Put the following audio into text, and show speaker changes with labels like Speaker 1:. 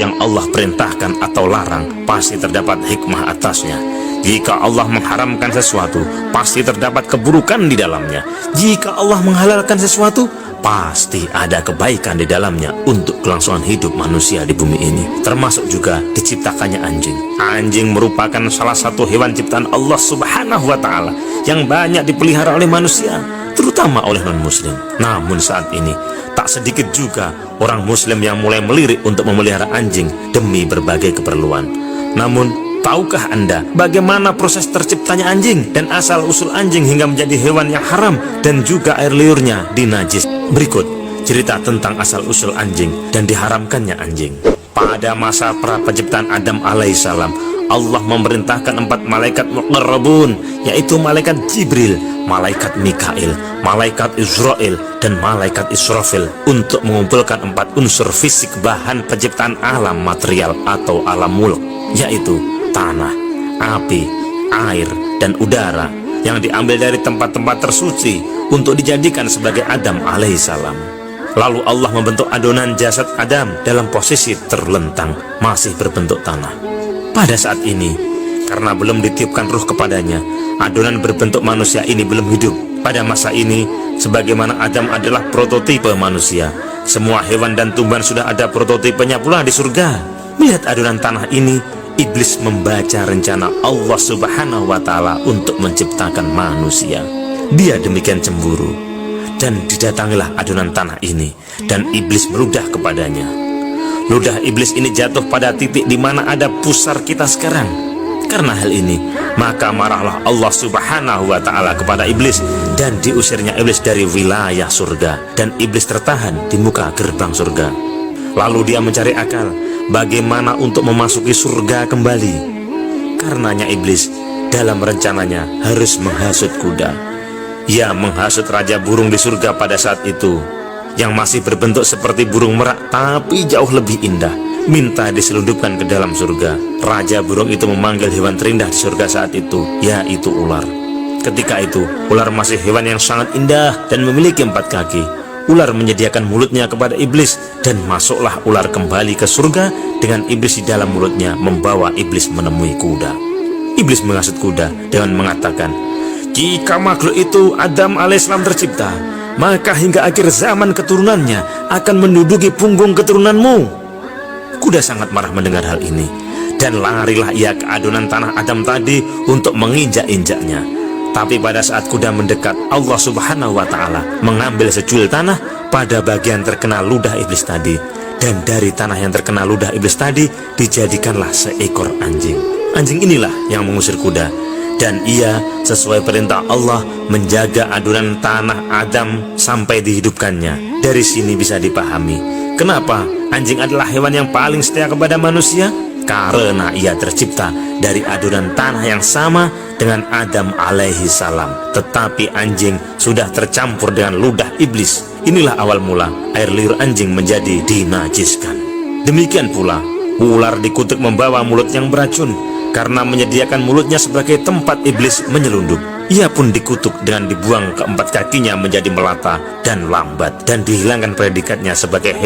Speaker 1: yang Allah perintahkan atau larang, pasti terdapat hikmah atasnya. Jika Allah mengharamkan sesuatu, pasti terdapat keburukan di dalamnya. Jika Allah menghalalkan sesuatu, pasti ada kebaikan di dalamnya untuk kelangsungan hidup manusia di bumi ini. Termasuk juga diciptakannya anjing. Anjing merupakan salah satu hewan ciptaan Allah Subhanahu wa Ta'ala yang banyak dipelihara oleh manusia, terutama oleh non-muslim. Namun saat ini tak sedikit juga orang muslim yang mulai melirik untuk memelihara anjing demi berbagai keperluan. Namun, tahukah Anda bagaimana proses terciptanya anjing dan asal-usul anjing hingga menjadi hewan yang haram dan juga air liurnya dinajis? Berikut cerita tentang asal-usul anjing dan diharamkannya anjing. Pada masa pra penciptaan Adam alaihissalam, Allah memerintahkan 4 malaikat muqarrabun, yaitu malaikat Jibril, malaikat Mikail, malaikat Israel, dan malaikat Israfil untuk mengumpulkan 4 unsur fisik bahan penciptaan alam material atau alam mulk, yaitu tanah, api, air, dan udara yang diambil dari tempat-tempat tersuci untuk dijadikan sebagai Adam alaihissalam. Lalu Allah membentuk adonan jasad Adam dalam posisi terlentang, masih berbentuk tanah. Pada saat ini, karena belum ditiupkan ruh kepadanya, adonan berbentuk manusia ini belum hidup. Pada masa ini, sebagaimana Adam adalah prototipe manusia, semua hewan dan tumbuhan sudah ada prototipenya pula di surga. Melihat adonan tanah ini, iblis membaca rencana Allah Subhanahu wa Ta'ala untuk menciptakan manusia. Dia demikian cemburu, dan didatangilah adonan tanah ini, dan iblis meludah kepadanya. Ludah iblis ini jatuh pada titik di mana ada pusar kita sekarang. Karena hal ini, maka marahlah Allah Subhanahu wa Ta'ala kepada iblis, dan diusirnya iblis dari wilayah surga, dan iblis tertahan di muka gerbang surga. Lalu dia mencari akal bagaimana untuk memasuki surga kembali. Karenanya iblis dalam rencananya harus menghasut kuda. Ia menghasut raja burung di surga pada saat itu, yang masih berbentuk seperti burung merak tapi jauh lebih indah, minta diselundupkan ke dalam surga. Raja burung itu memanggil hewan terindah di surga saat itu, yaitu ular. Ketika itu ular masih hewan yang sangat indah dan memiliki 4 kaki. Ular menyediakan mulutnya kepada iblis, dan masuklah ular kembali ke surga dengan iblis di dalam mulutnya, membawa iblis menemui kuda. Iblis menghasut kuda dengan mengatakan, jika makhluk itu Adam alaihissalam tercipta, maka hingga akhir zaman keturunannya akan menduduki punggung keturunanmu. Kuda sangat marah mendengar hal ini, dan larilah ia ke adonan tanah Adam tadi untuk menginjak-injaknya. Tapi pada saat kuda mendekat, Allah Subhanahu wa Ta'ala mengambil secuil tanah pada bagian terkena ludah iblis tadi, dan dari tanah yang terkena ludah iblis tadi dijadikanlah seekor anjing. Anjing inilah yang mengusir kuda, dan ia sesuai perintah Allah menjaga adonan tanah Adam sampai dihidupkannya. Dari sini bisa dipahami kenapa anjing adalah hewan yang paling setia kepada manusia, karena ia tercipta dari adonan tanah yang sama dengan Adam alaihi salam. Tetapi anjing sudah tercampur dengan ludah iblis. Inilah awal mula air liur anjing menjadi dinajiskan. Demikian pula ular dikutuk membawa mulut yang beracun, karena menyediakan mulutnya sebagai tempat iblis menyelundup. Ia pun dikutuk dengan dibuang ke 4 kakinya menjadi melata dan lambat, dan dihilangkan predikatnya sebagai